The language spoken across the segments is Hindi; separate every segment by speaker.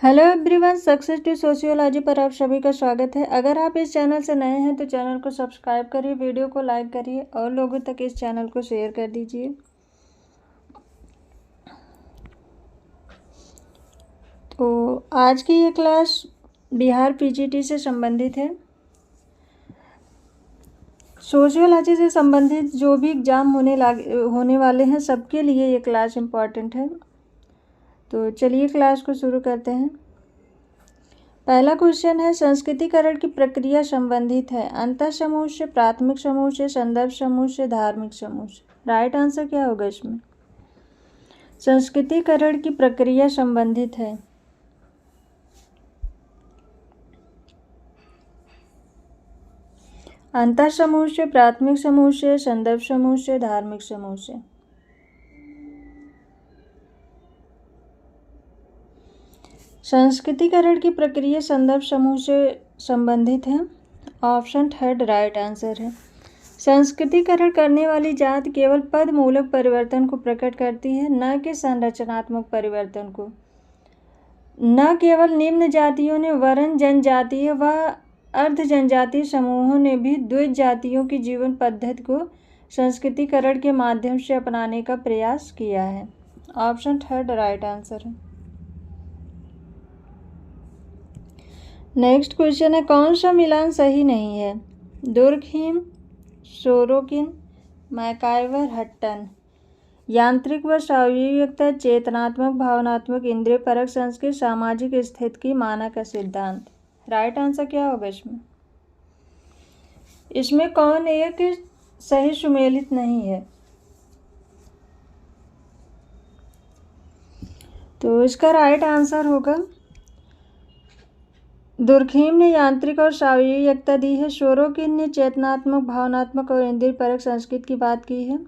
Speaker 1: Hello everyone, success to sociology पर आप सभी का स्वागत है। अगर आप इस चैनल से नए हैं तो चैनल को सब्सक्राइब करिए, वीडियो को लाइक करिए और लोगों तक इस चैनल को शेयर कर दीजिए। तो आज की ये क्लास बिहार पीजीटी से संबंधित है। सोशियोलॉजी से संबंधित जो भी एग्ज़ाम होने वाले हैं सबके लिए ये क्लास इम्पॉर्टेंट है। तो चलिए क्लास को शुरू करते हैं। पहला क्वेश्चन है, संस्कृतिकरण की प्रक्रिया संबंधित है अंतः समूह से, प्राथमिक समूह से, संदर्भ समूह से, धार्मिक समूह से। राइट आंसर क्या होगा इसमें? संस्कृतिकरण की प्रक्रिया संबंधित है अंतः समूह से, प्राथमिक समूह से, संदर्भ समूह से, धार्मिक समूह से। संस्कृतिकरण की प्रक्रिया संदर्भ समूह से संबंधित है। ऑप्शन थर्ड राइट आंसर है। संस्कृतिकरण करने वाली जात केवल पद मूलक परिवर्तन को प्रकट करती है, न कि संरचनात्मक परिवर्तन को। न केवल निम्न जातियों ने वरन जनजातीय व अर्ध जनजातीय समूहों ने भी द्विज जातियों की जीवन पद्धति को संस्कृतिकरण के माध्यम से अपनाने का प्रयास किया है। ऑप्शन थर्ड राइट आंसर है। नेक्स्ट क्वेश्चन है, कौन सा मिलान सही नहीं है? दुर्कहीम, सोरोकिन, मैकाइवर, हट्टन। यांत्रिक व स्वाभाविकता, चेतनात्मक, भावनात्मक, इंद्रिय परक, संस्कृत, सामाजिक स्थिति की माना का सिद्धांत। राइट आंसर क्या होगा इसमें कौन एक सही सुमेलित नहीं है? तो इसका राइट आंसर होगा, दुर्कहीम ने यांत्रिक और स्वाभाविकता दी है, सोरोकिन ने चेतनात्मक, भावनात्मक और इंद्रिय परक संस्कृत की बात की है,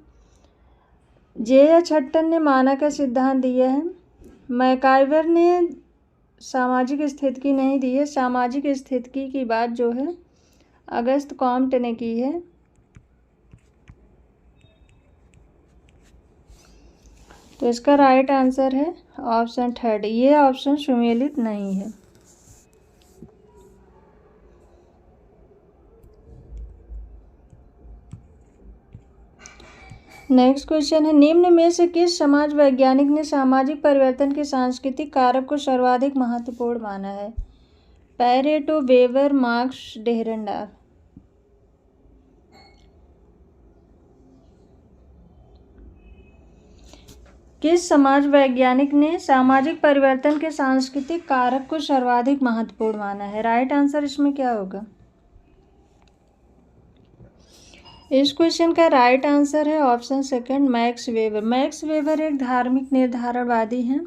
Speaker 1: हट्टन ने माना का सिद्धांत दिया है, मैकाइवर ने सामाजिक स्थिति की नहीं दी है। सामाजिक स्थिति की बात जो है अगस्त कॉम्ट ने की है। तो इसका राइट आंसर है ऑप्शन थर्ड। ये ऑप्शन सुमेलित नहीं है। नेक्स्ट क्वेश्चन है, निम्न में से किस समाज वैज्ञानिक ने सामाजिक परिवर्तन के सांस्कृतिक कारक को सर्वाधिक महत्वपूर्ण माना है? Pareto, Weber, Marx, Dahrendorf. किस समाज वैज्ञानिक ने सामाजिक परिवर्तन के सांस्कृतिक कारक को सर्वाधिक महत्वपूर्ण माना है? राइट आंसर इसमें क्या होगा? इस क्वेश्चन का राइट आंसर है option second, max weber. Max weber एक धार्मिक निर्धारणवादी हैं।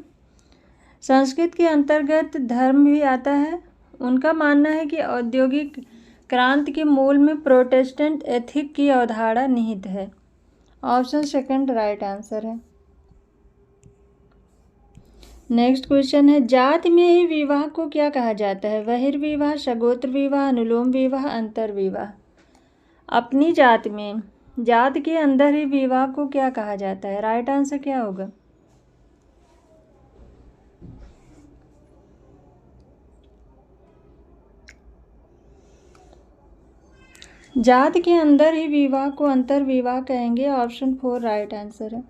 Speaker 1: संस्कृत के अंतर्गत धर्म भी आता है। उनका मानना है कि औद्योगिक क्रांति के मूल में प्रोटेस्टेंट एथिक की अवधारणा निहित है। ऑप्शन सेकंड राइट आंसर है। नेक्स्ट क्वेश्चन है, जाति में ही विवाह को क्या कहा जाता है? बहिर्विवाह, सगोत्र विवाह, अनुलोम विवाह, अंतर्विवाह। अपनी जात में, जात के अंदर ही विवाह को क्या कहा जाता है? राइट आंसर क्या होगा? जात के अंदर ही विवाह को अंतर्विवाह कहेंगे। ऑप्शन फोर राइट आंसर है।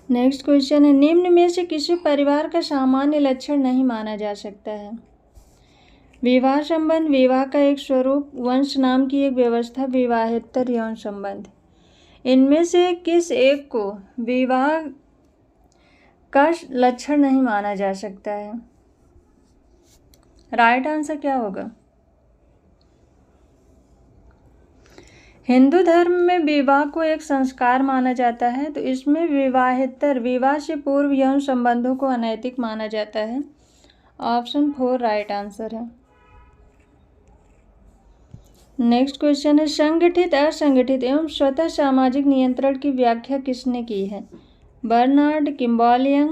Speaker 1: नेक्स्ट क्वेश्चन है, निम्न में से किसी परिवार का सामान्य लक्षण नहीं माना जा सकता है? विवाह संबंध, विवाह का एक स्वरूप, वंश नाम की एक व्यवस्था, विवाहेतर यौन संबंध। इनमें से किस एक को विवाह का लक्षण नहीं माना जा सकता है? राइट आंसर क्या होगा? हिंदू धर्म में विवाह को एक संस्कार माना जाता है, तो इसमें विवाहेतर, विवाह से पूर्व यौन संबंधों को अनैतिक माना जाता है। ऑप्शन फोर राइट आंसर है। नेक्स्ट क्वेश्चन है, संगठित, असंगठित एवं स्वतः सामाजिक नियंत्रण की व्याख्या किसने की है? बर्नार्ड, किम्बॉल यंग,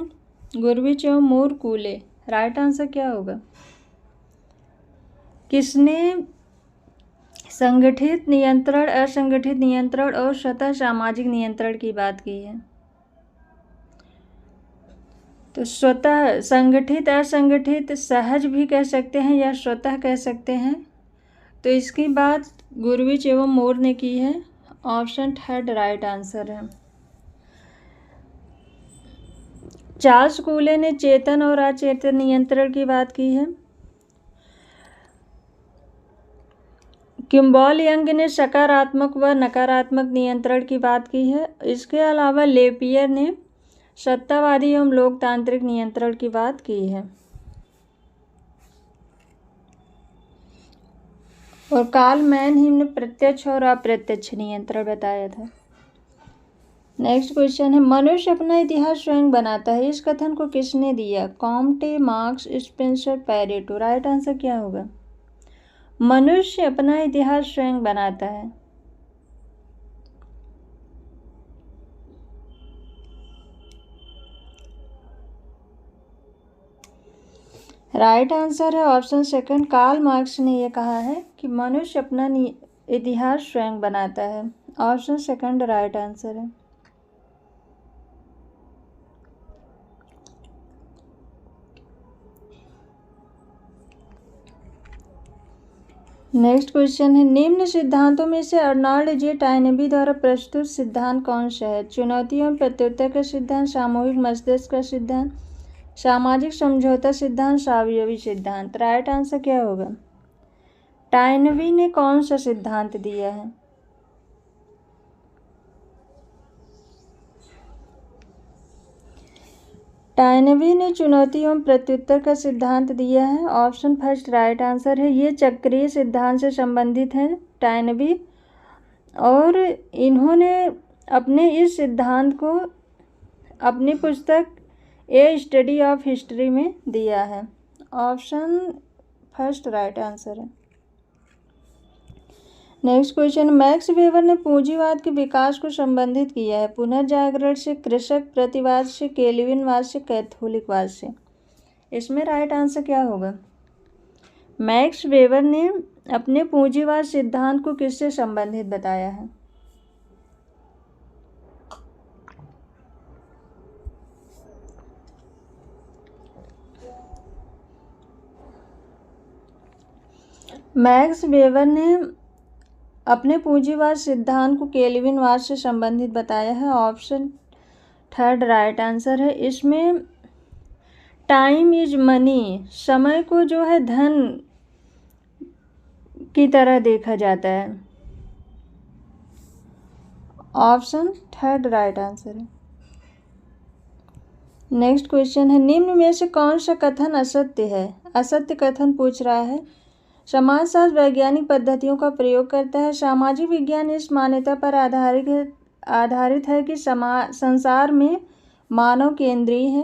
Speaker 1: गुरविच एवं मूर कूले। राइट आंसर क्या होगा? किसने संगठित नियंत्रण, असंगठित नियंत्रण और स्वतः सामाजिक नियंत्रण की बात की है? तो स्वतः, संगठित, असंगठित, सहज भी कह सकते हैं या स्वतः कह सकते हैं। तो इसकी बात गुरविच एवं मोर ने की है। ऑप्शन थर्ड राइट आंसर है। चार्ल्स कूले ने चेतन और अचेतन नियंत्रण की बात की है। किम्बॉल यंग ने सकारात्मक व नकारात्मक नियंत्रण की बात की है। इसके अलावा लेपियर ने सत्तावादी एवं लोकतांत्रिक नियंत्रण की बात की है। और कार्ल मैनहीम ने प्रत्यक्ष और अप्रत्यक्ष नियंत्रण बताया था। नेक्स्ट क्वेश्चन है, मनुष्य अपना इतिहास स्वयं बनाता है, इस कथन को किसने दिया? Comte, marks, Spencer, Pareto. Right answer क्या होगा? मनुष्य अपना इतिहास स्वयं बनाता है। राइट आंसर है ऑप्शन सेकंड, कार्ल मार्क्स ने यह कहा है कि मनुष्य अपना इतिहास स्वयं बनाता है। ऑप्शन सेकंड राइट आंसर है। नेक्स्ट क्वेश्चन है, निम्न सिद्धांतों में से अर्नाल्ड जे टाइनबी द्वारा प्रस्तुत सिद्धांत कौन सा है? चुनौती एवं प्रत्युत्तर का सिद्धांत, सामूहिक मस्तिष्क का सिद्धांत, सामाजिक समझौता सिद्धांत, सावयवी सिद्धांत। राइट आंसर क्या होगा? टाइनबी ने कौन सा सिद्धांत दिया है? टाइनबी ने चुनौती एवं प्रत्युत्तर का सिद्धांत दिया है। ऑप्शन फर्स्ट राइट आंसर है। ये चक्रीय सिद्धांत से संबंधित है टाइनबी, और इन्होंने अपने इस सिद्धांत को अपनी पुस्तक ए स्टडी ऑफ हिस्ट्री में दिया है। ऑप्शन फर्स्ट राइट आंसर है। नेक्स्ट क्वेश्चन, मैक्स वेबर ने पूंजीवाद के विकास को संबंधित किया है पुनर्जागरण से, कृषक प्रतिवाद से, केल्विनवाद से, कैथोलिकवाद से। इसमें राइट आंसर क्या होगा? मैक्स वेबर ने अपने पूंजीवाद सिद्धांत को किससे संबंधित बताया है? मैक्स वेबर ने अपने पूंजीवाद सिद्धांत को केल्विनवाद से संबंधित बताया है। ऑप्शन थर्ड राइट आंसर है। इसमें टाइम इज मनी, समय को जो है धन की तरह देखा जाता है। ऑप्शन थर्ड राइट आंसर है। नेक्स्ट क्वेश्चन है, निम्न में से कौन सा कथन असत्य है? असत्य कथन पूछ रहा है। समाजशास्त्र वैज्ञानिक पद्धतियों का प्रयोग करता है। सामाजिक विज्ञान इस मान्यता पर आधारित है कि संसार में मानव केंद्रीय है।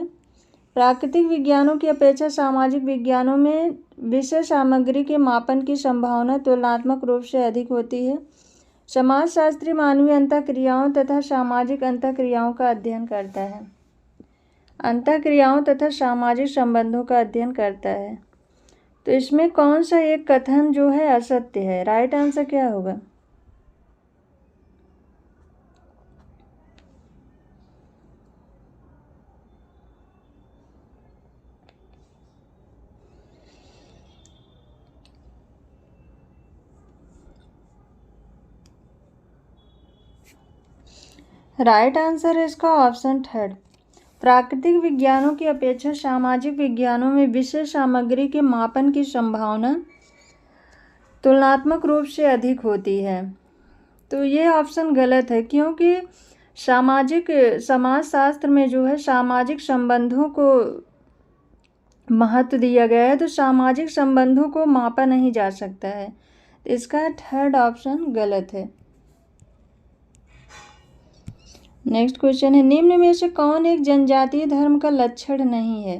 Speaker 1: प्राकृतिक विज्ञानों की अपेक्षा सामाजिक विज्ञानों में विषय सामग्री के मापन की संभावना तुलनात्मक रूप से अधिक होती है। समाजशास्त्री मानवीय अंतःक्रियाओं तथा सामाजिक अंतःक्रियाओं का अध्ययन करता है। अंतःक्रियाओं तथा सामाजिक संबंधों का अध्ययन करता है। तो इसमें कौन सा एक कथन जो है असत्य है? राइट आंसर क्या होगा? राइट आंसर है इसका ऑप्शन थर्ड। प्राकृतिक विज्ञानों की अपेक्षा सामाजिक विज्ञानों में विषय सामग्री के मापन की संभावना तुलनात्मक रूप से अधिक होती है। तो ये ऑप्शन गलत है, क्योंकि समाजशास्त्र में जो है सामाजिक संबंधों को महत्व दिया गया है, तो सामाजिक संबंधों को मापा नहीं जा सकता है। तो इसका थर्ड ऑप्शन गलत है। नेक्स्ट क्वेश्चन है, निम्न में से कौन एक जनजातीय धर्म का लक्षण नहीं है?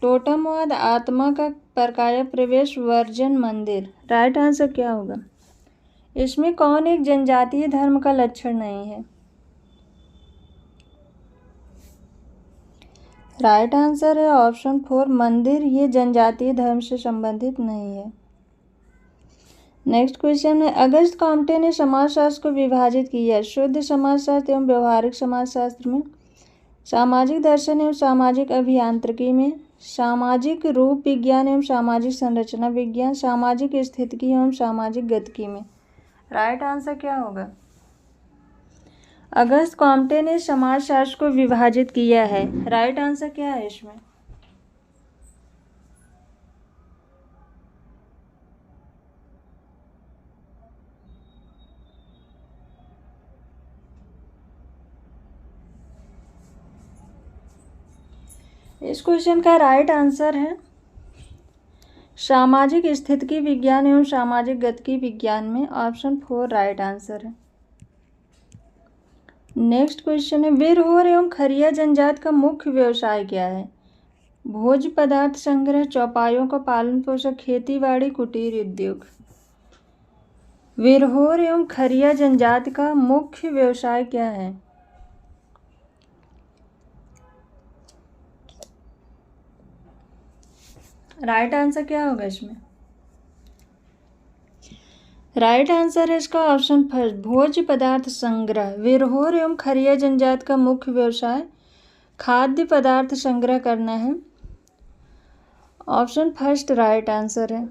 Speaker 1: टोटमवाद, आत्मा का परकाया प्रवेश, वर्जन, मंदिर। राइट आंसर क्या होगा? इसमें कौन एक जनजातीय धर्म का लक्षण नहीं है? राइट आंसर है ऑप्शन फोर, मंदिर। ये जनजातीय धर्म से संबंधित नहीं है। नेक्स्ट क्वेश्चन है, अगस्त कॉम्टे ने समाजशास्त्र को विभाजित किया शुद्ध समाजशास्त्र एवं व्यवहारिक समाजशास्त्र में। सामाजिक दर्शन एवं सामाजिक अभियांत्रिकी में सामाजिक रूप विज्ञान एवं सामाजिक संरचना विज्ञान, सामाजिक स्थितिकी एवं सामाजिक गतिकी में। राइट आंसर क्या होगा? अगस्त कॉम्टे ने समाजशास्त्र को विभाजित किया है। राइट आंसर क्या है इसमें? इस क्वेश्चन का राइट आंसर है सामाजिक स्थितिकी विज्ञान एवं सामाजिक गतिकी विज्ञान में। ऑप्शन 4 राइट आंसर है। नेक्स्ट क्वेश्चन है विरहोर एवं खरिया जनजात का मुख्य व्यवसाय क्या है? भोज्य पदार्थ संग्रह, चौपायों का पालन पोषण, खेतीबाड़ी, कुटीर उद्योग। विरहोर एवं खरिया जनजात का मुख्य व्यवसाय क्या है? राइट आंसर क्या होगा इसमें? राइट आंसर है इसका ऑप्शन फर्स्ट भोज्य पदार्थ संग्रह। विरहोर एवं खरिया जनजात का मुख्य व्यवसाय खाद्य पदार्थ संग्रह करना है। ऑप्शन फर्स्ट राइट आंसर है।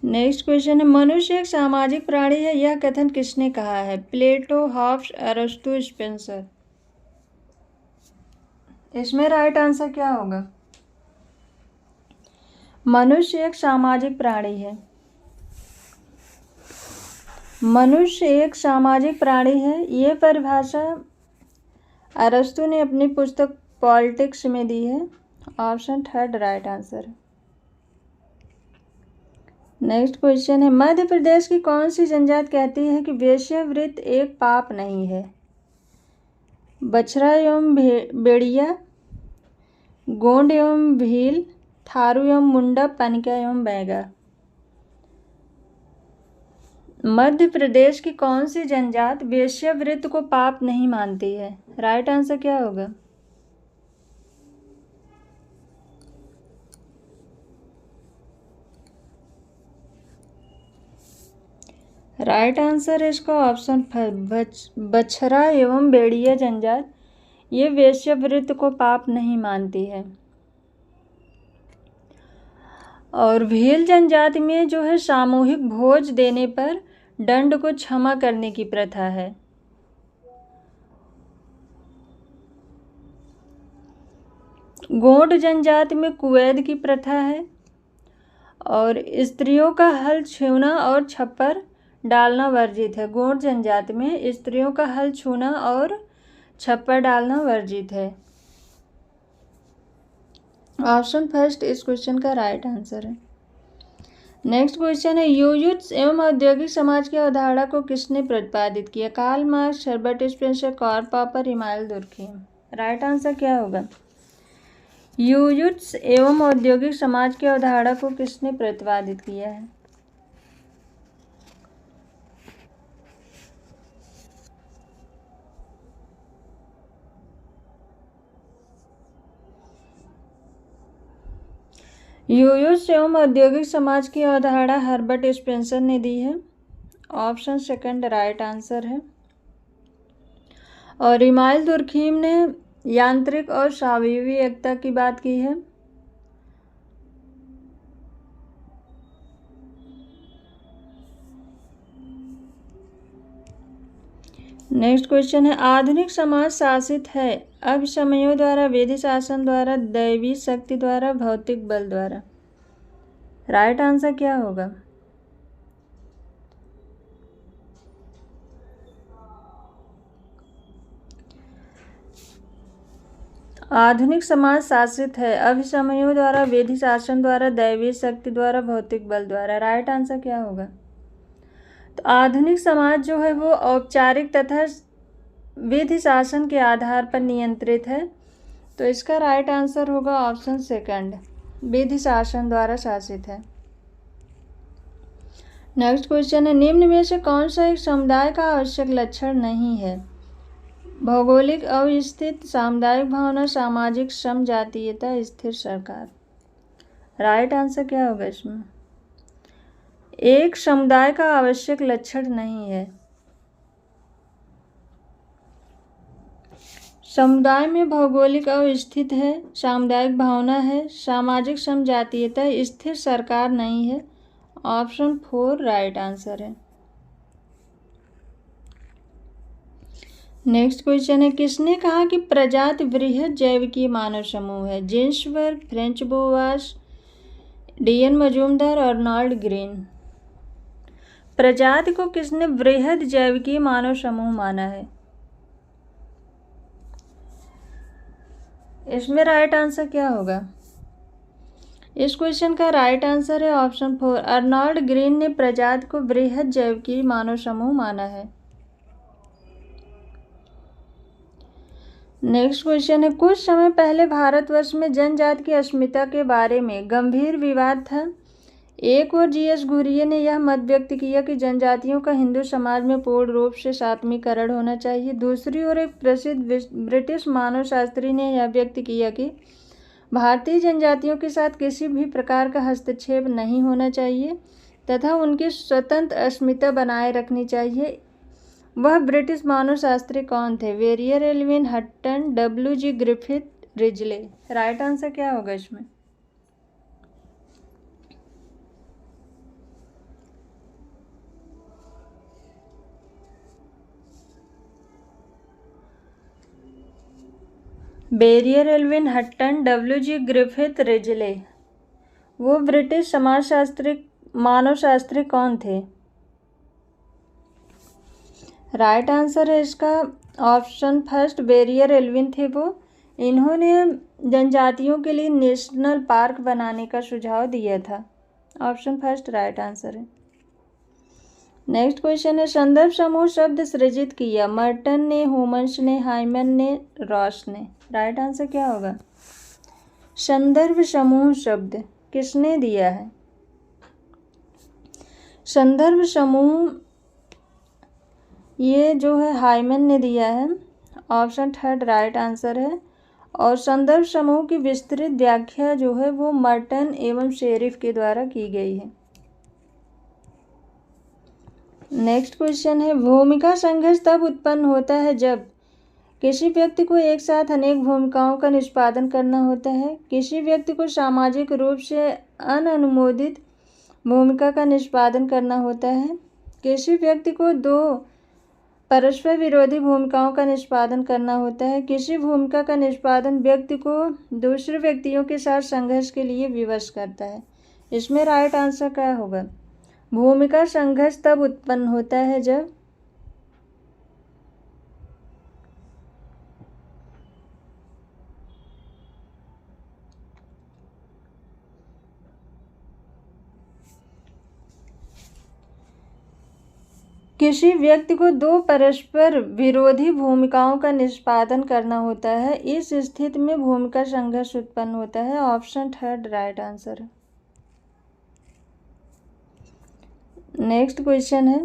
Speaker 1: नेक्स्ट क्वेश्चन है मनुष्य एक सामाजिक प्राणी है, यह कथन किसने कहा है? प्लेटो, हॉब्स, अरस्तु, स्पेंसर। इसमें राइट आंसर क्या होगा? मनुष्य एक सामाजिक प्राणी है। मनुष्य एक सामाजिक प्राणी है, ये परिभाषा अरस्तु ने अपनी पुस्तक पॉलिटिक्स में दी है। Option third right answer. Next question है मध्य प्रदेश की कौन सी जनजात कहती है कि वेश्यावृत्ति एक पाप नहीं है? बछरा एवं बेड़िया, गोंड एवं भील, थारू एवं मुंडा, पनिका एवं बैगा। मध्य प्रदेश की कौन सी जनजात वेश्यावृत्ति को पाप नहीं मानती है? राइट आंसर क्या होगा? राइट आंसर है इसका ऑप्शन बछरा एवं बेड़िया जनजात ये वेश्यावृत्ति को पाप नहीं मानती है। और भील जनजाति में जो है सामूहिक भोज देने पर दंड को क्षमा करने की प्रथा है। गोंड जनजाति में कुवैद की प्रथा है। और स्त्रियों का हल छूना और छप्पर डालना वर्जित है। गोंड जनजाति में स्त्रियों का हल छूना और छप्पर डालना वर्जित है। ऑप्शन फर्स्ट इस क्वेश्चन का राइट आंसर है। नेक्स्ट क्वेश्चन है युयुत्स एवं औद्योगिक समाज की अवधारणा को किसने प्रतिपादित किया? Karl Marx, Herbert Spencer, Karl Popper, Emmanuel Durkheim. Right answer क्या होगा? युयुत्स एवं औद्योगिक समाज की अवधारणा को किसने प्रतिपादित किया है? युयुत्स एवं औद्योगिक समाज की अवधारणा हर्बर्ट स्पेंसर ने दी है। ऑप्शन सेकंड राइट आंसर है। और इमानुएल दुर्खीम ने यांत्रिक और स्वाभाविक एकता की बात की है। नेक्स्ट क्वेश्चन है आधुनिक समाज शासित है अभिसमयों द्वारा, विधि शासन द्वारा, दैवी शक्ति द्वारा, भौतिक बल द्वारा। राइट आंसर क्या होगा? आधुनिक समाज शासित है अभिसमयों द्वारा, विधि शासन द्वारा, दैवी शक्ति द्वारा, भौतिक बल द्वारा। राइट आंसर क्या होगा? तो आधुनिक समाज जो है वो औपचारिक तथा विधि शासन के आधार पर नियंत्रित है। तो इसका राइट आंसर होगा ऑप्शन सेकंड, विधि शासन द्वारा शासित है। नेक्स्ट क्वेश्चन है निम्न में से कौन सा एक समुदाय का आवश्यक लक्षण नहीं है? भौगोलिक अवस्थित, सामुदायिक भावना, सामाजिक समजातीयता, स्थिर सरकार। राइट आंसर क्या होगा इसमें? एक समुदाय का आवश्यक लक्षण नहीं है। समुदाय में भौगोलिक अवस्थित है, सामुदायिक भावना है, सामाजिक समजातीयता, स्थिर सरकार नहीं है। ऑप्शन 4 राइट आंसर है। नेक्स्ट क्वेश्चन है, किसने कहा कि प्रजाति वृहद जैविकीय मानव समूह है? Ginsberg, Franz Boas, D N Majumdar, Arnold Green. प्रजाति को किसने वृहद जैविकीय मानव समूह माना है? इसमें राइट आंसर क्या होगा? इस क्वेश्चन का राइट आंसर है ऑप्शन 4, अर्नॉल्ड ग्रीन ने प्रजाति को वृहद जैविकीय मानव समूह माना है। नेक्स्ट क्वेश्चन है, कुछ समय पहले भारतवर्ष में जनजाति की अस्मिता के बारे में गंभीर विवाद था। एक ओर जीएस घुरिये ने यह मत व्यक्त किया कि जनजातियों का हिंदू समाज में पूर्ण रूप से सात्मीकरण होना चाहिए। दूसरी ओर एक प्रसिद्ध ब्रिटिश मानवशास्त्री ने यह व्यक्त किया कि भारतीय जनजातियों के साथ किसी भी प्रकार का हस्तक्षेप नहीं होना चाहिए तथा उनकी स्वतंत्र अस्मिता बनाए रखनी चाहिए। वह ब्रिटिश मानवशास्त्री कौन थे? Verrier Elwin Hutton, W G. Griffith, Risley. Right answer क्या होगा इसमें? Verrier Elwin Hutton, W G. Griffith, Risley. वो ब्रिटिश समाजशास्त्री मानवशास्त्री कौन थे? राइट आंसर है इसका ऑप्शन फर्स्ट, बेरियर एल्विन थे वो। इन्होंने जनजातियों के लिए नेशनल पार्क बनाने का सुझाव दिया था। ऑप्शन फर्स्ट राइट आंसर है। नेक्स्ट क्वेश्चन है, संदर्भ समूह शब्द सृजित किया? मर्टन ने, होमस ने, हाइमन ने, रॉस ने। राइट आंसर क्या होगा? संदर्भ समूह शब्द किसने दिया है? संदर्भ समूह ये जो है हाइमन ने दिया है। ऑप्शन थर्ड राइट आंसर है। और संदर्भ समूह की विस्तृत व्याख्या जो है वो मर्टन एवं शेरिफ के द्वारा की गई है। नेक्स्ट क्वेश्चन है, भूमिका संघर्ष तब उत्पन्न होता है जब किसी व्यक्ति को एक साथ अनेक भूमिकाओं का निष्पादन करना होता है, किसी व्यक्ति को सामाजिक रूप से अननुमोदित भूमिका का निष्पादन करना होता है, किसी व्यक्ति को दो परस्पर विरोधी भूमिकाओं का निष्पादन करना होता है, किसी भूमिका का निष्पादन व्यक्ति को दूसरे व्यक्तियों के साथ संघर्ष के लिए विवश करता है। इसमें राइट आंसर क्या होगा? भूमिका संघर्ष तब उत्पन्न होता है जब किसी व्यक्ति को दो परस्पर विरोधी भूमिकाओं का निष्पादन करना होता है। इस स्थिति में भूमिका संघर्ष उत्पन्न होता है। ऑप्शन थर्ड राइट आंसर है। नेक्स्ट क्वेश्चन है,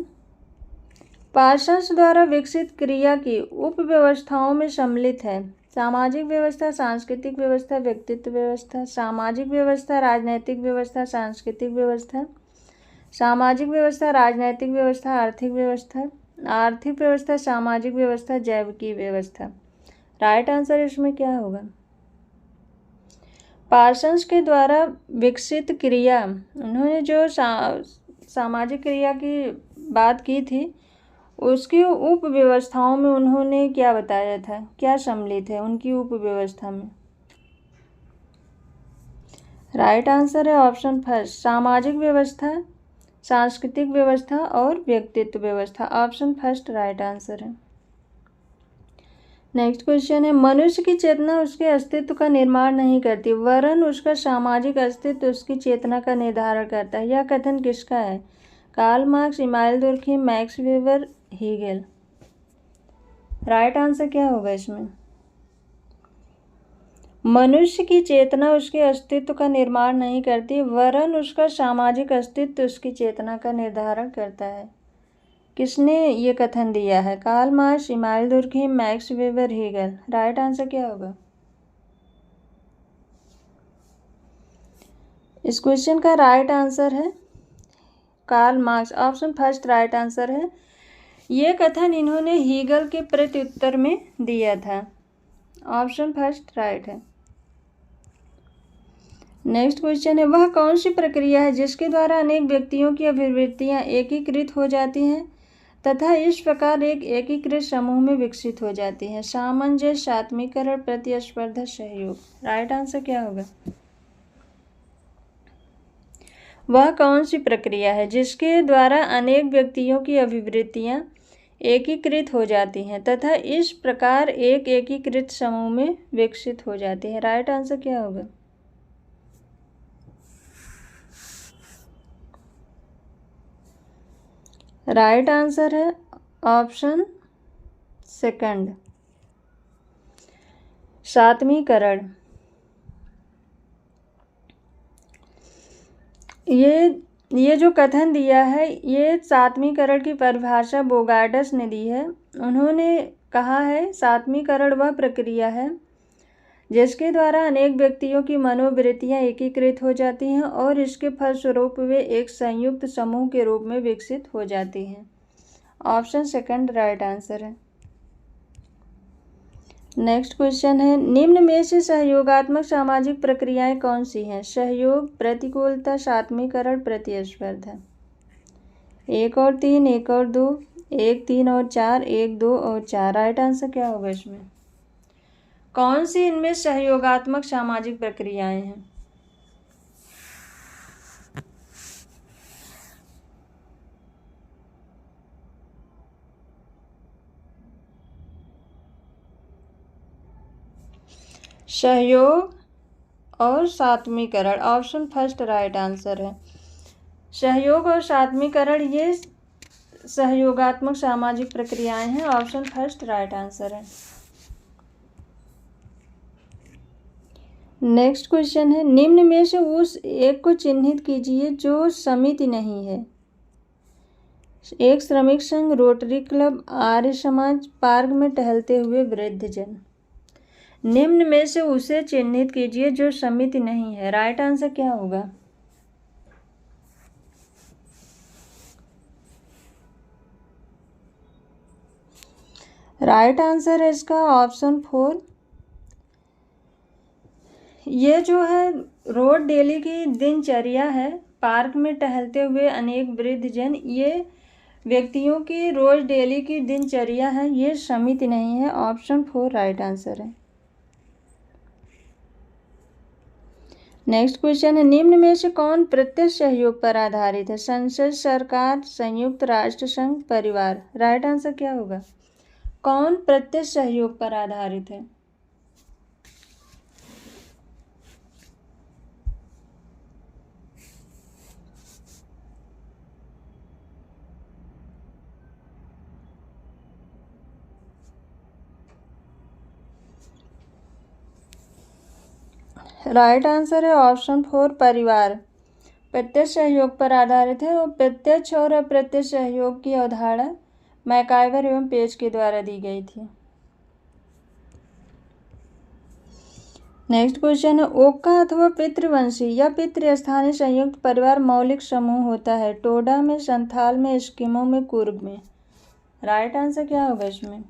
Speaker 1: पार्सन्स द्वारा विकसित क्रिया की उपव्यवस्थाओं में सम्मिलित है? सामाजिक व्यवस्था, सांस्कृतिक व्यवस्था, व्यक्तित्व व्यवस्था। सामाजिक व्यवस्था, राजनैतिक व्यवस्था, सांस्कृतिक व्यवस्था। सामाजिक व्यवस्था, राजनैतिक व्यवस्था, आर्थिक व्यवस्था। आर्थिक व्यवस्था, सामाजिक व्यवस्था, जैविकी व्यवस्था। राइट आंसर इसमें क्या होगा? पार्सन्स के द्वारा विकसित क्रिया, उन्होंने जो सामाजिक क्रिया की बात की थी उसकी उपव्यवस्थाओं में उन्होंने क्या बताया था, क्या सम्मिलित है उनकी उपव्यवस्था में? राइट आंसर है ऑप्शन फर्स्ट, सामाजिक व्यवस्था, सांस्कृतिक व्यवस्था और व्यक्तित्व व्यवस्था। ऑप्शन फर्स्ट राइट आंसर है। नेक्स्ट क्वेश्चन है, मनुष्य की चेतना उसके अस्तित्व का निर्माण नहीं करती वरन उसका सामाजिक अस्तित्व उसकी चेतना का निर्धारण करता है। यह कथन किसका है? Karl Marx, Emmanuel Durkheim, Max Weber, Hegel. Right answer क्या होगा इसमें? मनुष्य की चेतना उसके अस्तित्व का निर्माण नहीं करती वरन उसका सामाजिक अस्तित्व उसकी चेतना का निर्धारण करता है। किसने ये कथन दिया है? Karl Marx, Emmanuel Durkheim, Max Weber, Hegel. Right answer क्या होगा? इस क्वेश्चन का राइट आंसर है Karl Marx. Option first right answer है। ये कथन इन्होंने हीगेल के प्रत्युत्तर में दिया था। ऑप्शन फर्स्ट राइट है। नेक्स्ट क्वेश्चन है, वह कौन सी प्रक्रिया है जिसके द्वारा अनेक व्यक्तियों की अभिवृत्तियां एकीकृत हो जाती हैं तथा इस प्रकार एक एकीकृत समूह में विकसित हो जाती हैं? सामंजस्य, सात्मीकरण, प्रतिस्पर्धा, सहयोग। राइट आंसर क्या होगा? वह कौन सी प्रक्रिया है जिसके द्वारा अनेक व्यक्तियों की अभिवृत्तियां एकीकृत हो जाती हैं तथा इस प्रकार एक एकीकृत समूह में विकसित हो जाती है? राइट आंसर क्या होगा? राइट आंसर है ऑप्शन सेकंड, सात्मीकरण। ये जो कथन दिया है ये सात्मीकरण की परिभाषा बोगार्डस ने दी है। उन्होंने कहा है सात्मीकरण वह प्रक्रिया है जिसके द्वारा अनेक व्यक्तियों की मनोवृत्तियां एकीकृत हो जाती हैं और इसके फलस्वरूप वे एक संयुक्त समूह के रूप में विकसित हो जाती हैं। ऑप्शन सेकंड राइट आंसर है। नेक्स्ट क्वेश्चन है, निम्न में से सहयोगात्मक सामाजिक प्रक्रियाएं कौन सी हैं? सहयोग, प्रतिकूलता, सात्मीकरण, प्रतिस्पर्धा। 1 और 3, 1 और 2, 1, 3 और 4, 1, 2 और 4। राइट आंसर क्या होगा इसमें? कौन सी इनमें सहयोगात्मक सामाजिक प्रक्रियाएं हैं? सहयोग और सात्मीकरण। ऑप्शन फर्स्ट राइट आंसर है। सहयोग और सात्मीकरण ये सहयोगात्मक सामाजिक प्रक्रियाएं हैं। ऑप्शन फर्स्ट राइट आंसर है। नेक्स्ट क्वेश्चन है, निम्न में से उस एक को चिन्हित कीजिए जो समिति नहीं है। एक श्रमिक संघ, rotary club, Arya Samaj, park में टहलते हुए वृद्धजन। निम्न में से उसे चिन्हित कीजिए जो समिति नहीं है। राइट आंसर क्या होगा? राइट आंसर है इसका ऑप्शन 4। ये जो है रोज डेली की दिनचर्या है, पार्क में टहलते हुए अनेक वृद्धजन, ये व्यक्तियों की रोज डेली की दिनचर्या है, ये समिति नहीं है। ऑप्शन 4 राइट आंसर है। नेक्स्ट क्वेश्चन है, निम्न में से कौन प्रत्यक्ष सहयोग पर आधारित है? संसद, सरकार, संयुक्त राष्ट्र संघ, परिवार। राइट आंसर क्या होगा? कौन प्रत्यक्ष सहयोग पर आधारित है? राइट आंसर है ऑप्शन 4 परिवार प्रत्यक्ष सहयोग पर आधारित है। और प्रत्यक्ष और अप्रत्यक्ष सहयोग की अवधारणा मैकाइवर एवं पेज के द्वारा दी गई थी। नेक्स्ट क्वेश्चन है, ओक्का अथवा पितृवंशी या पितृस्थानीय संयुक्त परिवार मौलिक समूह होता है? टोडा में, संथाल में, एस्किमो में, कुर्ग में। राइट आंसर क्या होगा इसमें?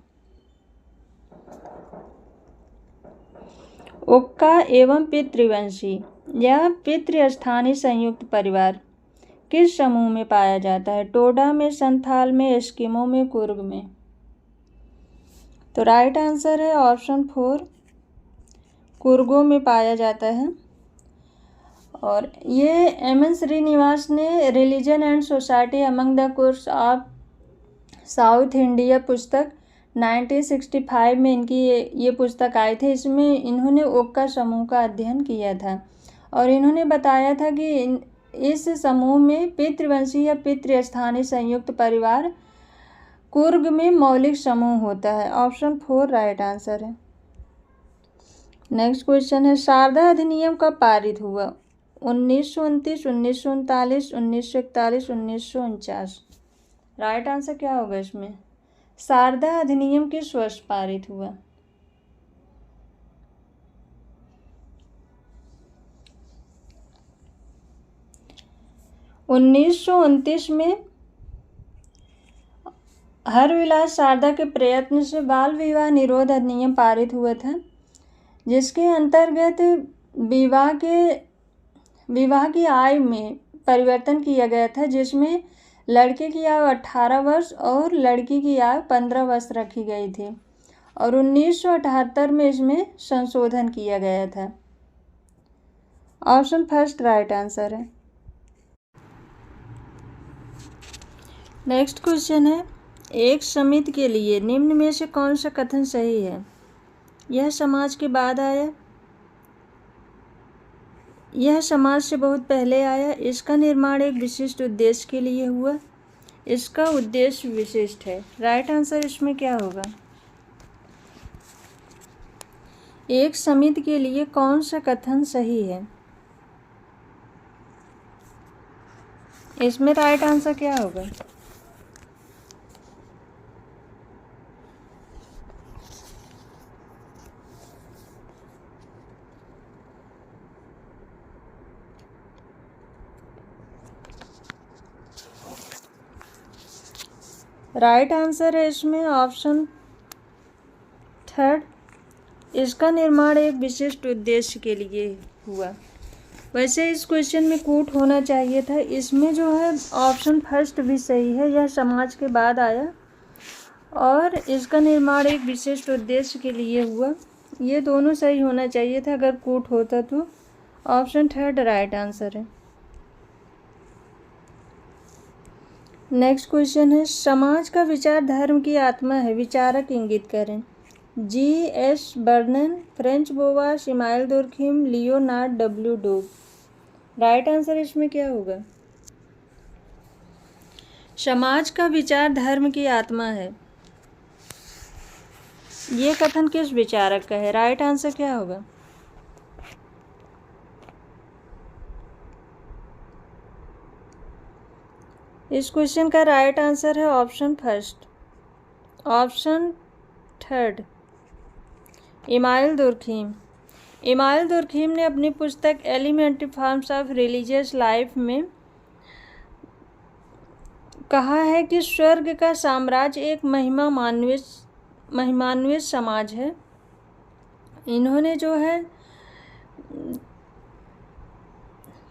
Speaker 1: ओक्का एवं पितृवंशी या पितृस्थानीय संयुक्त परिवार किस समूह में पाया जाता है? टोडा में, संथाल में, एस्किमो में, कुर्ग में। तो राइट आंसर है ऑप्शन 4 कुर्गों में पाया जाता है। और ये एम.एन. श्रीनिवास ने religion and society among the Coorgs of South India पुस्तक 1965 में इनकी ये पुस्तक आई थी। इसमें इन्होंने ओक्का समूह का अध्ययन किया था और इन्होंने बताया था कि इस समूह में पितृवंशी या पितृस्थानीय संयुक्त परिवार कुर्ग में मौलिक समूह होता है। ऑप्शन 4 राइट आंसर है। नेक्स्ट क्वेश्चन है, शारदा अधिनियम कब पारित हुआ? 1929, 1939, 1941, 1949। राइट आंसर क्या होगा इसमें? शारदा अधिनियम किस वर्ष पारित हुआ? (1929) में हरविलास शारदा के प्रयत्न से बाल विवाह निरोध अधिनियम पारित हुआ था। जिसके अंतर्गत विवाह की आयु में परिवर्तन किया गया था, जिसमें लड़के की आयु 18 वर्ष और लड़की की आयु 15 वर्ष रखी गई थी और 1978 में इसमें संशोधन किया गया था। ऑप्शन फर्स्ट राइट आंसर है। नेक्स्ट क्वेश्चन है, एक समिति के लिए निम्न में से कौन सा कथन सही है? यह समाज के बाद आया, यह समाज से बहुत पहले आया, इसका निर्माण एक विशिष्ट उद्देश्य के लिए हुआ, इसका उद्देश्य विशिष्ट है। राइट आंसर इसमें क्या होगा? एक समिति के लिए कौन सा कथन सही है? इसमें राइट आंसर क्या होगा? राइट आंसर है इसमें ऑप्शन थर्ड, इसका निर्माण एक विशिष्ट उद्देश्य के लिए हुआ। वैसे इस क्वेश्चन में कूट होना चाहिए था। इसमें जो है ऑप्शन फर्स्ट भी सही है, यह समाज के बाद आया और इसका निर्माण एक विशिष्ट उद्देश्य के लिए हुआ, ये दोनों सही होना चाहिए था। अगर कूट होता तो ऑप्शन थर्ड राइट आंसर है। नेक्स्ट क्वेश्चन है, समाज का विचार धर्म की आत्मा है, विचारक इंगित करें। G.S. बर्नन, Franz Boas, Emile Durkheim, Leonard W Doob. Right answer इसमें क्या होगा? समाज का विचार धर्म की आत्मा है, ये कथन किस विचारक का है? राइट आंसर क्या होगा? इस क्वेश्चन का राइट आंसर है option first, option third, Emile Durkheim. Emile Durkheim ने अपनी पुस्तक Elementary Forms of Religious Life में कहा है कि स्वर्ग का साम्राज्य एक महिमान्वित समाज है। इन्होंने जो है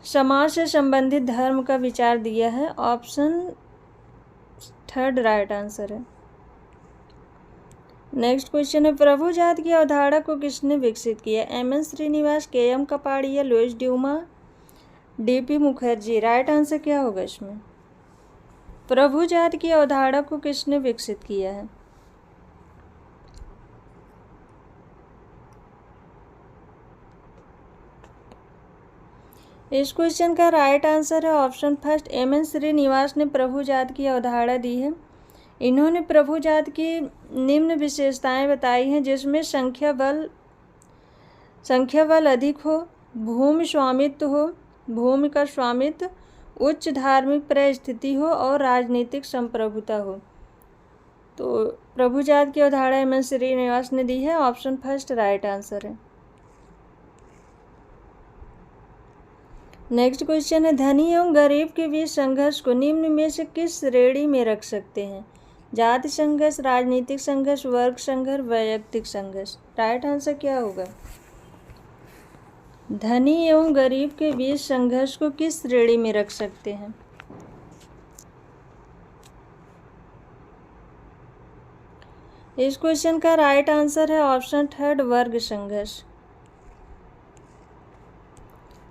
Speaker 1: समाज से संबंधित धर्म का विचार दिया है। ऑप्शन थर्ड राइट आंसर है। नेक्स्ट क्वेश्चन है, प्रभु जात की अवधारणा को किसने विकसित किया? M.N. Srinivas, K.M. Kapadia, Louis Dumont, D.P. Mukherjee. Right answer क्या होगा इसमें? प्रभु जात की अवधारणा को किसने विकसित किया है? इस क्वेश्चन का राइट आंसर है ऑप्शन फर्स्ट, M.N. श्रीनिवास ने प्रभु जात की अवधारणा दी है। इन्होंने प्रभु जात की निम्न विशेषताएं बताई हैं, जिसमें संख्या बल अधिक हो, भूमि स्वामित्व हो, भूमि का स्वामित्व, उच्च धार्मिक परिस्थिति हो और राजनीतिक संप्रभुता हो। तो प्रभु जात की अवधारणा M.N. श्रीनिवास ने दी है। ऑप्शन फर्स्ट राइट आंसर है। नेक्स्ट क्वेश्चन है, धनी एवं गरीब के बीच संघर्ष को निम्न में से किस श्रेणी में रख सकते हैं? जाति संघर्ष, राजनीतिक संघर्ष, वर्ग संघर्ष, वैयक्तिक संघर्ष। राइट आंसर क्या होगा? धनी एवं गरीब के बीच संघर्ष को किस श्रेणी में रख सकते हैं? इस क्वेश्चन का राइट आंसर है ऑप्शन थर्ड, वर्ग संघर्ष।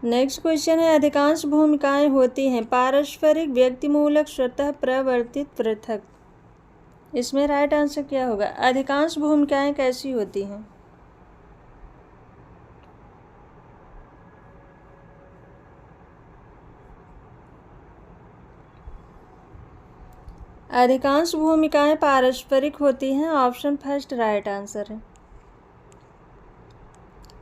Speaker 1: नेक्स्ट क्वेश्चन है, अधिकांश भूमिकाएं होती हैं पारस्परिक, व्यक्तिमूलक, स्वतः प्रवर्तित, पृथक। इसमें राइट आंसर क्या होगा? अधिकांश भूमिकाएं कैसी होती हैं? अधिकांश भूमिकाएं पारस्परिक होती हैं। ऑप्शन फर्स्ट राइट आंसर है।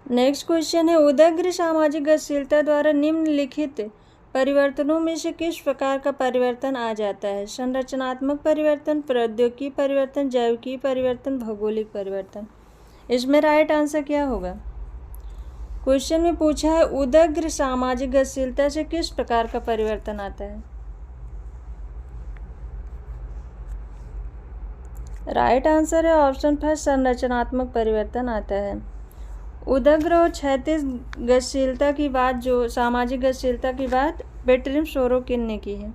Speaker 1: नेक्स्ट क्वेश्चन है, उदग्र सामाजिक गतिशीलता द्वारा निम्नलिखित परिवर्तनों में से किस प्रकार का परिवर्तन आ जाता है? संरचनात्मक परिवर्तन, प्रौद्योगिकी परिवर्तन, जैविकी परिवर्तन, भौगोलिक परिवर्तन। इसमें राइट आंसर क्या होगा? क्वेश्चन में पूछा है उदग्र सामाजिक गतिशीलता से किस प्रकार का परिवर्तन आता है? राइट आंसर है ऑप्शन फर्स्ट, संरचनात्मक परिवर्तन आता है। उदग्र और क्षैतिज गतिशीलता की बात, जो सामाजिक गतिशीलता की बात बेट्रिम सोरोकिन ने की है।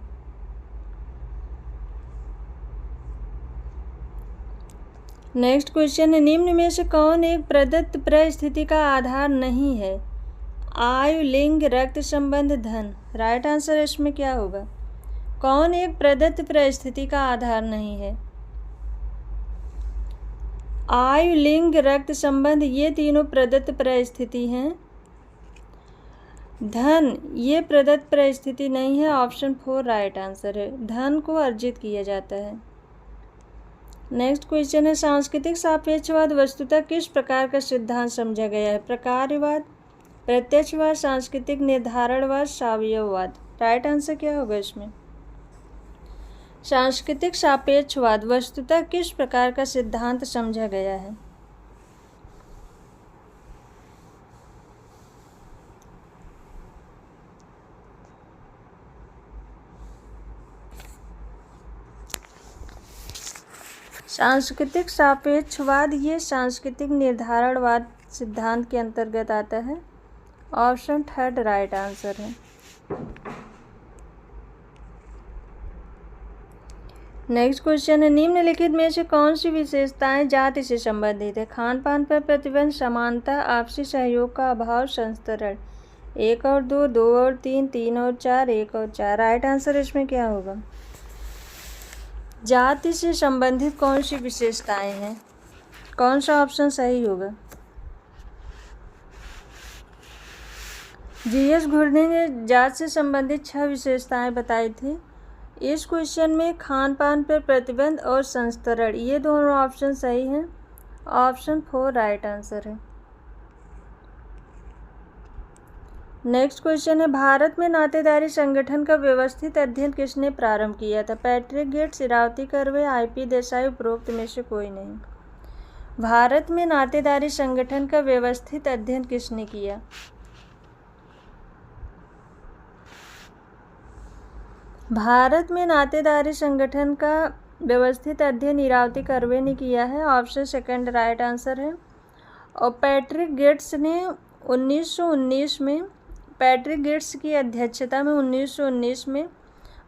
Speaker 1: नेक्स्ट क्वेश्चन है, निम्न में से कौन एक प्रदत्त परिस्थिति का आधार नहीं है? आयु, लिंग, रक्त संबंध, धन। राइट आंसर इसमें क्या होगा? कौन एक प्रदत्त परिस्थिति का आधार नहीं है? आयु, लिंग, रक्त संबंध ये तीनों प्रदत्त परिस्थिति हैं। धन ये प्रदत्त परिस्थिति नहीं है। ऑप्शन 4 राइट आंसर है। धन को अर्जित किया जाता है। नेक्स्ट क्वेश्चन है, सांस्कृतिक सापेक्षवाद वस्तुतः किस प्रकार का सिद्धांत समझा गया है? प्रकार्यवाद, प्रत्यक्षवाद, सांस्कृतिक निर्धारणवाद, सावयववाद। राइट आंसर क्या होगा इसमें? सांस्कृतिक सापेक्षवाद वस्तुतः किस प्रकार का सिद्धांत समझा गया है? सांस्कृतिक सापेक्षवाद ये सांस्कृतिक निर्धारणवाद सिद्धांत के अंतर्गत आता है। ऑप्शन 3 राइट आंसर है। नेक्स्ट क्वेश्चन है, निम्नलिखित में से कौन सी विशेषताएं जाति से संबंधित है? खान पान पर प्रतिबंध, समानता, आपसी सहयोग का अभाव, संस्तरण। 1 और 2, 2 और 3, 3 और 4, 1 और 4। राइट आंसर इसमें क्या होगा? जाति से संबंधित कौन सी विशेषताएं हैं? कौन सा ऑप्शन सही होगा? जीएस घुर्ने ने जाति से संबंधित 6 विशेषताएं बताई थी। इस क्वेश्चन में खान पान पर प्रतिबंध और संस्तरण ये दोनों ऑप्शन सही हैं। ऑप्शन 4 राइट आंसर है। नेक्स्ट क्वेश्चन है, भारत में नातेदारी संगठन का व्यवस्थित अध्ययन किसने प्रारंभ किया था? Patrick Geddes, Irawati Karve, IP Desai, उपरोक्त में से कोई नहीं। भारत में नातेदारी संगठन का व्यवस्थित अध्ययन किसने किया? भारत में नातेदारी संगठन का व्यवस्थित अध्ययन इरावती कर्वे ने किया है। ऑप्शन 2 राइट आंसर है। और पैट्रिक गेट्स ने 1919 में, पैट्रिक गेट्स की अध्यक्षता में 1919 में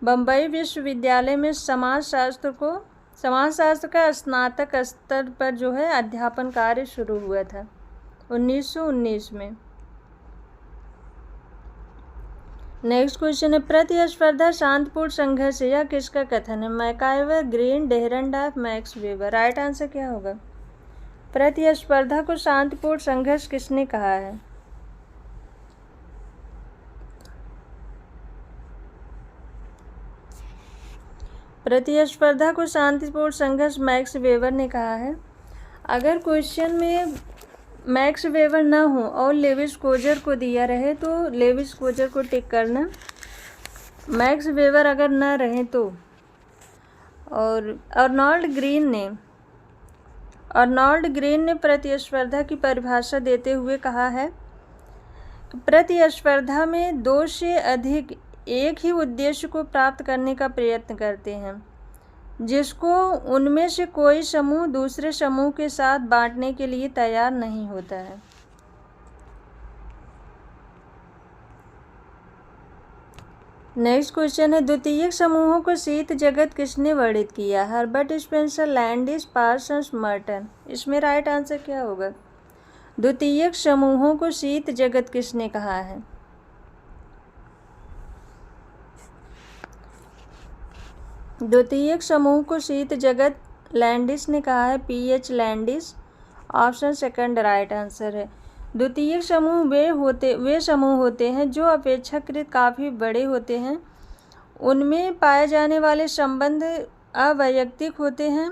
Speaker 1: बम्बई विश्वविद्यालय में समाजशास्त्र का स्नातक स्तर पर जो है अध्यापन कार्य शुरू हुआ था 1919 में। नेक्स्ट क्वेश्चन है, प्रतिस्पर्धा शांतिपूर्ण संघर्ष है, यह किसका कथन है? MacIver, Green, Dahrendorf, Max Weber. Right answer क्या होगा? प्रतिस्पर्धा को शांतिपूर्ण संघर्ष किसने कहा है? प्रतिस्पर्धा को शांतिपूर्ण संघर्ष मैक्स वेबर ने कहा है। अगर क्वेश्चन में मैक्स वेबर ना हो और लेविस कोजर को दिया रहे तो लेविस कोजर को टिक करना। मैक्स वेबर अगर ना रहे तो, और अर्नोल्ड ग्रीन ने प्रतिस्पर्धा की परिभाषा देते हुए कहा है कि प्रतिस्पर्धा में 2 से अधिक एक ही उद्देश्य को प्राप्त करने का प्रयत्न करते हैं, जिसको उनमें से कोई समूह दूसरे समूह के साथ बांटने के लिए तैयार नहीं होता है। नेक्स्ट क्वेश्चन है, द्वितीयक समूहों को शीत जगत किसने वर्णित किया? Herbert Spencer, Landis, Parsons, Merton. इसमें राइट आंसर क्या होगा? द्वितीयक समूहों को शीत जगत किसने कहा है? द्वितीयक समूह को शीत जगत लैंडिस ने कहा है। PH Landis. Option 2 right answer है। द्वितीयक समूह वे समूह होते हैं जो अपेक्षाकृत काफ़ी बड़े होते हैं। उनमें पाए जाने वाले संबंध अवैयक्तिक होते हैं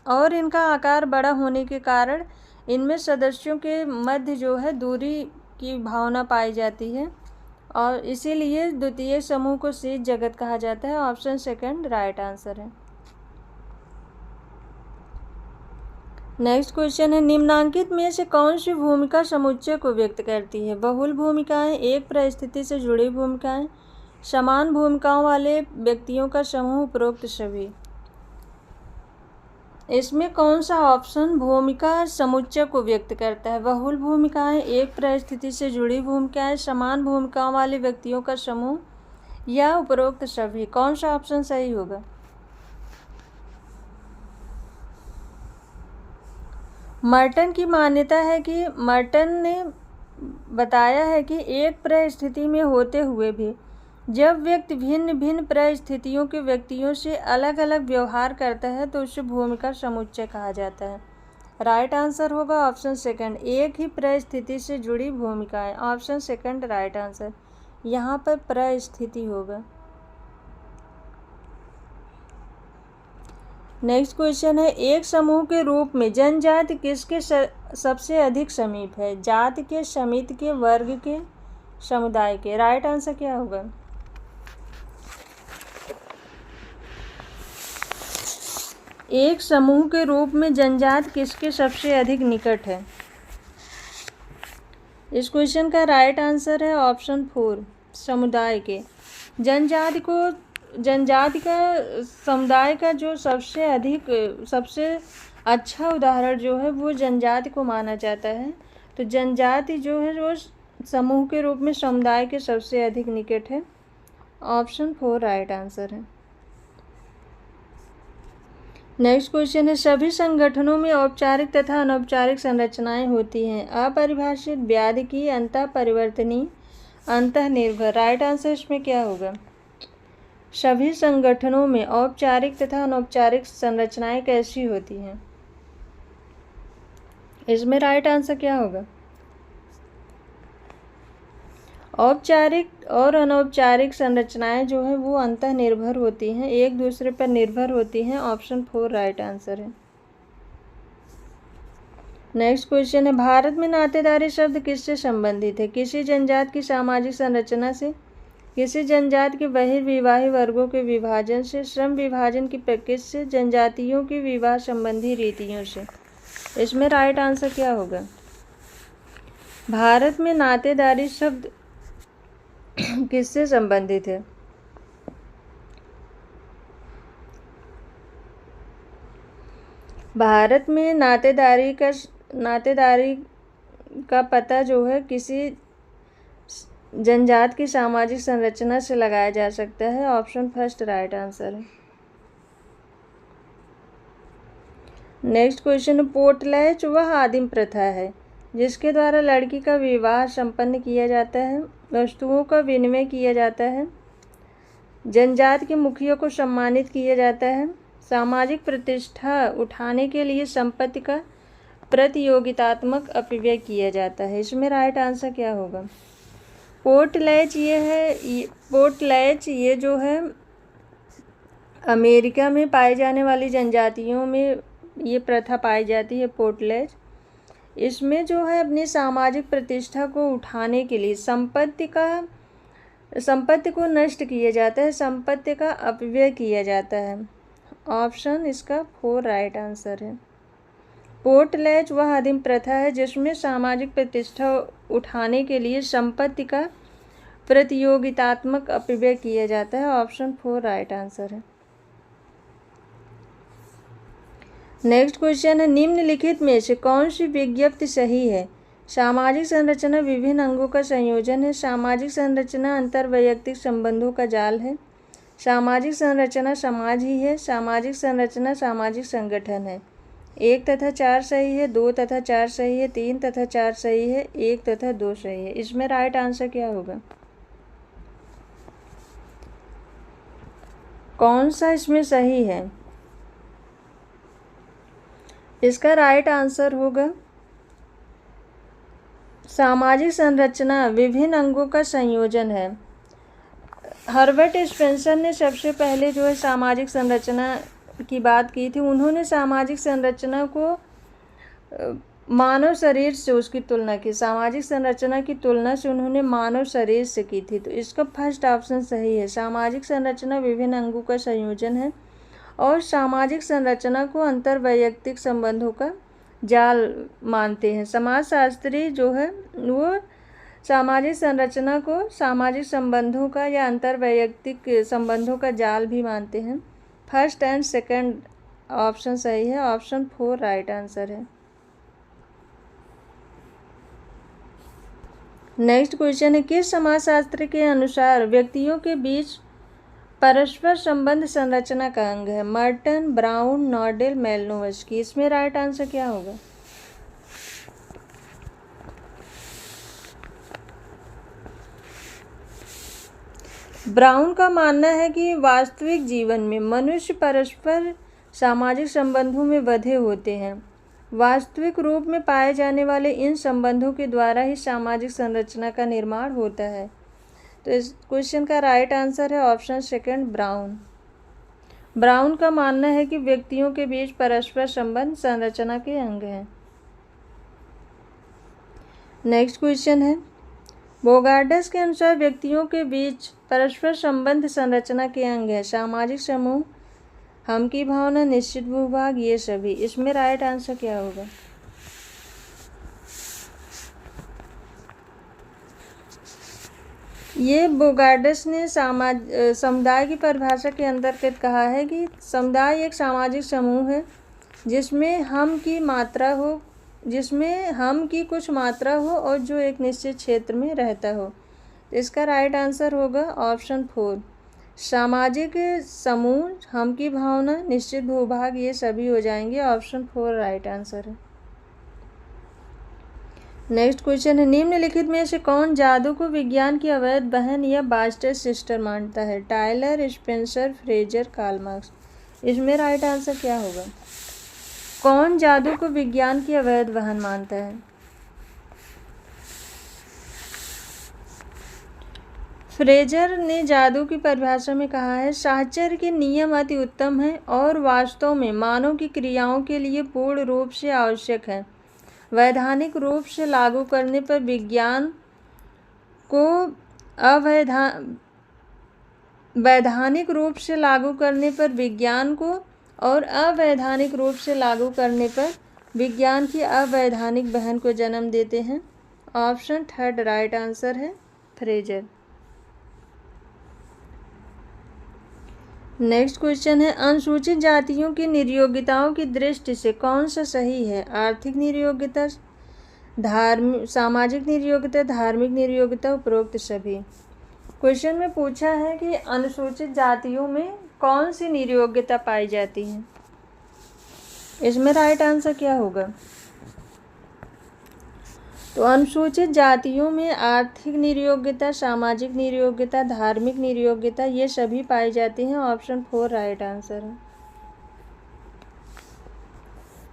Speaker 1: और इनका आकार बड़ा होने के कारण इनमें सदस्यों के मध्य जो है दूरी की भावना पाई जाती है और इसीलिए द्वितीय समूह को शीत जगत कहा जाता है। ऑप्शन 2 राइट आंसर है। नेक्स्ट क्वेश्चन है, निम्नांकित में से कौन सी भूमिका समुच्चय को व्यक्त करती है? बहुल भूमिकाएं, एक परिस्थिति से जुड़ी भूमिकाएं, समान भूमिकाओं वाले व्यक्तियों का समूह, उपरोक्त सभी। इसमें कौन सा ऑप्शन भूमिका समुच्चय को व्यक्त करता है? बहुल भूमिकाएं, एक परिस्थिति से जुड़ी भूमिकाएं, समान भूमिकाओं वाले व्यक्तियों का समूह या उपरोक्त सभी। कौन सा ऑप्शन सही होगा? मर्टन की मान्यता है कि मर्टन ने बताया है कि एक परिस्थिति में होते हुए भी जब व्यक्ति भिन्न भिन्न परिस्थितियों के व्यक्तियों से अलग अलग व्यवहार करता है तो उसे भूमिका समुच्चय कहा जाता है। राइट आंसर होगा ऑप्शन सेकंड, एक ही परिस्थिति से जुड़ी भूमिकाएं। Option second right answer. यहाँ पर परिस्थिति होगा। नेक्स्ट क्वेश्चन है, एक समूह के रूप में जनजाति किसके सबसे अधिक समीप है? जाति के, समिति के, वर्ग के, समुदाय के। राइट आंसर क्या होगा? एक समूह के रूप में जनजाति किसके सबसे अधिक निकट है? इस क्वेश्चन का राइट आंसर है ऑप्शन 4, समुदाय के। जनजाति का समुदाय का जो सबसे अच्छा उदाहरण जो है वो जनजाति को माना जाता है। तो जनजाति जो है वो समूह के रूप में समुदाय के सबसे अधिक निकट है। ऑप्शन 4 राइट आंसर है। नेक्स्ट क्वेश्चन है, सभी संगठनों में औपचारिक तथा अनौपचारिक संरचनाएं होती हैं। अपरिभाषित, व्याधिकी, अंतःपरिवर्तनीय, अंतःनिर्भर। राइट आंसर इसमें क्या होगा? सभी संगठनों में औपचारिक तथा अनौपचारिक संरचनाएं कैसी होती हैं? इसमें राइट आंसर क्या होगा? औपचारिक और अनौपचारिक संरचनाएं जो है वो अंतःनिर्भर होती हैं, एक दूसरे पर निर्भर होती हैं। ऑप्शन 4 राइट आंसर है। नेक्स्ट क्वेश्चन है, भारत में नातेदारी शब्द किससे संबंधित है? किसी जनजाति की सामाजिक संरचना से, किसी जनजाति के बहिर्विवाही वर्गों के विभाजन से, श्रम विभाजन की प्रकृति से, जनजातियों की विवाह संबंधी रीतियों से। इसमें राइट आंसर क्या होगा? भारत में नातेदारी शब्द किससे संबंधित है? भारत में नातेदारी का पता जो है किसी जनजाति की सामाजिक संरचना से लगाया जा सकता है। ऑप्शन फर्स्ट राइट आंसर है। नेक्स्ट क्वेश्चन, पोर्टलैच वह आदिम प्रथा है जिसके द्वारा लड़की का विवाह संपन्न किया जाता है, वस्तुओं का विनिमय किया जाता है, जनजाति के मुखियों को सम्मानित किया जाता है, सामाजिक प्रतिष्ठा उठाने के लिए संपत्ति का प्रतियोगितात्मक अपव्यय किया जाता है। इसमें राइट आंसर क्या होगा? पोर्टलैच ये जो है अमेरिका में पाई जाने वाली जनजातियों में ये प्रथा पाई जाती है, पोर्टलैच। इसमें जो है अपनी सामाजिक प्रतिष्ठा को उठाने के लिए संपत्ति को नष्ट किया जाता है, संपत्ति का अपव्यय किया जाता है। ऑप्शन इसका 4 राइट आंसर है। पोर्टलैच वह आदिम प्रथा है जिसमें सामाजिक प्रतिष्ठा उठाने के लिए संपत्ति का प्रतियोगितात्मक अपव्यय किया जाता है। ऑप्शन 4 राइट आंसर है। नेक्स्ट क्वेश्चन है, निम्नलिखित में से कौन सी विज्ञप्ति सही है? सामाजिक संरचना विभिन्न अंगों का संयोजन है, सामाजिक संरचना अंतर्वैयक्तिक संबंधों का जाल है, सामाजिक संरचना समाज ही है, सामाजिक संरचना सामाजिक संगठन है। 1 तथा 4 सही है, 2 तथा 4 सही है, 3 तथा 4 सही है, 1 तथा 2 सही है। इसमें राइट आंसर क्या होगा? कौन सा इसमें सही है? इसका राइट आंसर होगा सामाजिक संरचना विभिन्न अंगों का संयोजन है। हर्बर्ट स्पेंसर ने सबसे पहले जो है सामाजिक संरचना की बात की थी। उन्होंने सामाजिक संरचना को मानव शरीर से उसकी तुलना की, सामाजिक संरचना की तुलना से उन्होंने मानव शरीर से की थी। तो इसका फर्स्ट ऑप्शन सही है, सामाजिक संरचना विभिन्न अंगों का संयोजन है और सामाजिक संरचना को अंतर्वैयक्तिक संबंधों का जाल मानते हैं। समाजशास्त्री जो है वो सामाजिक संरचना को सामाजिक संबंधों का या अंतर्वैयक्तिक संबंधों का जाल भी मानते हैं। फर्स्ट एंड सेकंड ऑप्शन सही है, ऑप्शन 4 राइट आंसर है। नेक्स्ट क्वेश्चन है, किस समाजशास्त्र के अनुसार व्यक्तियों के बीच परस्पर संबंध संरचना का अंग है? Merton, Brown, Nadel, Malinowski. इसमें राइट आंसर क्या होगा? ब्राउन का मानना है कि वास्तविक जीवन में मनुष्य परस्पर सामाजिक संबंधों में बंधे होते हैं। वास्तविक रूप में पाए जाने वाले इन संबंधों के द्वारा ही सामाजिक संरचना का निर्माण होता है। तो इस क्वेश्चन का राइट आंसर है ऑप्शन सेकंड, ब्राउन। ब्राउन का मानना है कि व्यक्तियों के बीच परस्पर संबंध संरचना के अंग हैं। नेक्स्ट क्वेश्चन है, बोगार्डस के अनुसार व्यक्तियों के बीच परस्पर संबंध संरचना के अंग है सामाजिक समूह, हम की भावना, निश्चित भूभाग, ये सभी। इसमें राइट आंसर क्या होगा? ये बोगार्डस ने समुदाय की परिभाषा के अंतर्गत कहा है कि समुदाय एक सामाजिक समूह है जिसमें हम की कुछ मात्रा हो और जो एक निश्चित क्षेत्र में रहता हो। इसका राइट आंसर होगा ऑप्शन 4, सामाजिक समूह, हम की भावना, निश्चित भूभाग, ये सभी हो जाएंगे। ऑप्शन 4 राइट आंसर है। नेक्स्ट क्वेश्चन है, निम्नलिखित में से कौन जादू को विज्ञान की अवैध बहन या बास्टर्ड सिस्टर मानता है? Tylor, Spencer, Frazer, Karl Marx. इसमें राइट आंसर क्या होगा? कौन जादू को विज्ञान की अवैध बहन मानता है? फ्रेजर ने जादू की परिभाषा में कहा है, साहचर्य के नियम अति उत्तम हैं और वास्तव में मानव की क्रियाओं के लिए पूर्ण रूप से आवश्यक है। वैधानिक रूप से लागू करने पर विज्ञान को वैधानिक रूप से लागू करने पर विज्ञान को और अवैधानिक रूप से लागू करने पर विज्ञान की अवैधानिक बहन को जन्म देते हैं। ऑप्शन 3 राइट आंसर है, फ्रेजर। नेक्स्ट क्वेश्चन है, अनुसूचित जातियों की निर्योग्यताओं की दृष्टि से कौन सा सही है? आर्थिक निर्योग्यता, सामाजिक निर्योग्यता, धार्मिक निर्योग्यता, उपरोक्त सभी। क्वेश्चन में पूछा है कि अनुसूचित जातियों में कौन सी निर्योग्यता पाई जाती है? इसमें राइट आंसर क्या होगा? तो अनुसूचित जातियों में आर्थिक निर्योग्यता, सामाजिक निर्योग्यता, धार्मिक निर्योग्यता, ये सभी पाई जाती हैं। ऑप्शन 4 राइट आंसर है।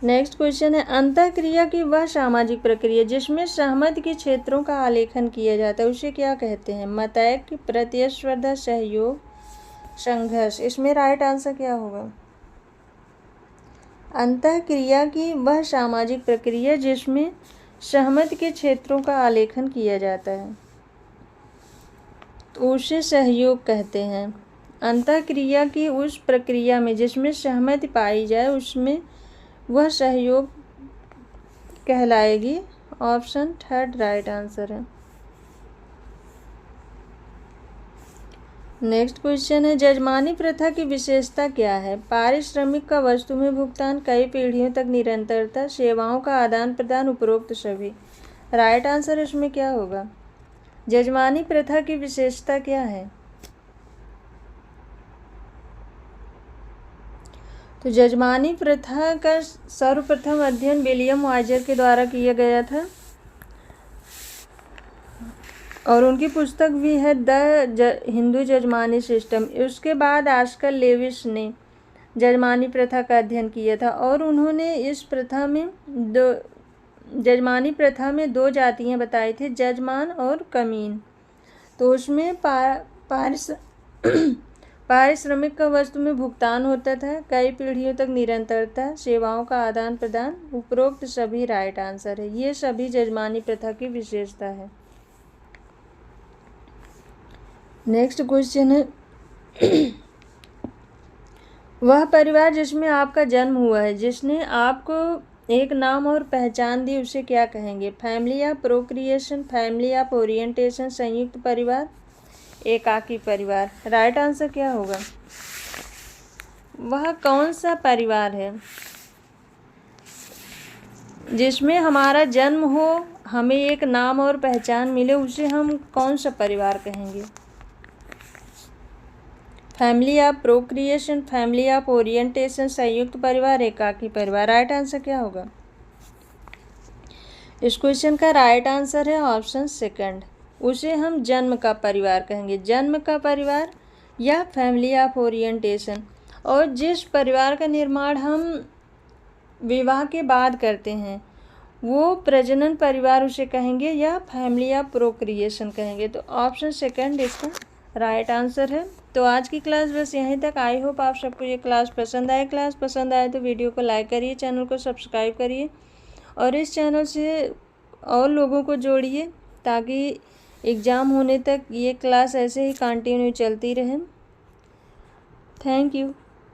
Speaker 1: नेक्स्ट क्वेश्चन है, अंतःक्रिया की वह सामाजिक प्रक्रिया जिसमें सहमति के क्षेत्रों का आलेखन किया जाता है उसे क्या कहते हैं? मतैक्य, प्रतिस्पर्धा, सहयोग, संघर्ष। इसमें राइट आंसर क्या होगा? अंतःक्रिया की वह सामाजिक प्रक्रिया जिसमें सहमति के क्षेत्रों का आलेखन किया जाता है तो उसे सहयोग कहते हैं। अंतःक्रिया की उस प्रक्रिया में जिसमें सहमति पाई जाए उसमें वह सहयोग कहलाएगी। ऑप्शन 3 राइट आंसर है। नेक्स्ट क्वेश्चन है, जजमानी प्रथा की विशेषता क्या है? पारिश्रमिक का वस्तु में भुगतान, कई पीढ़ियों तक निरंतरता, सेवाओं का आदान प्रदान, उपरोक्त सभी। राइट आंसर इसमें क्या होगा? जजमानी प्रथा की विशेषता क्या है? तो जजमानी प्रथा का सर्वप्रथम अध्ययन विलियम वाइजर के द्वारा किया गया था और उनकी पुस्तक भी है हिंदू जजमानी सिस्टम। उसके बाद आस्कर लेविस ने जजमानी प्रथा का अध्ययन किया था और उन्होंने इस प्रथा में जजमानी प्रथा में 2 जातियां बताई थी, जजमान और कमीन। तो उसमें पारिश्रमिक का वस्तु में भुगतान होता था, कई पीढ़ियों तक निरंतरता, सेवाओं का आदान प्रदान, उपरोक्त सभी राइट आंसर है। ये सभी जजमानी प्रथा की विशेषता है। नेक्स्ट क्वेश्चन है, वह परिवार जिसमें आपका जन्म हुआ है जिसने आपको एक नाम और पहचान दी उसे क्या कहेंगे? Family of procreation, family of orientation, संयुक्त परिवार, एकाकी परिवार। राइट आंसर क्या होगा? वह कौन सा परिवार है जिसमें हमारा जन्म हो, हमें एक नाम और पहचान मिले, उसे हम कौन सा परिवार कहेंगे? Family of procreation, family of orientation, संयुक्त परिवार, एकाकी परिवार। राइट आंसर क्या होगा? इस क्वेश्चन का राइट आंसर है ऑप्शन सेकंड, उसे हम जन्म का परिवार कहेंगे। जन्म का परिवार या फैमिली ऑफ ओरिएंटेशन। और जिस परिवार का निर्माण हम विवाह के बाद करते हैं वो प्रजनन परिवार उसे कहेंगे या फैमिली ऑफ प्रोक्रिएशन कहेंगे। तो ऑप्शन सेकंड इसका राइट आंसर है। तो आज की क्लास बस यहीं तक। आई होप आप सबको ये क्लास पसंद आए। क्लास पसंद आए तो वीडियो को लाइक करिए, चैनल को सब्सक्राइब करिए और इस चैनल से और लोगों को जोड़िए ताकि एग्ज़ाम होने तक ये क्लास ऐसे ही कंटिन्यू चलती रहे। Thank you.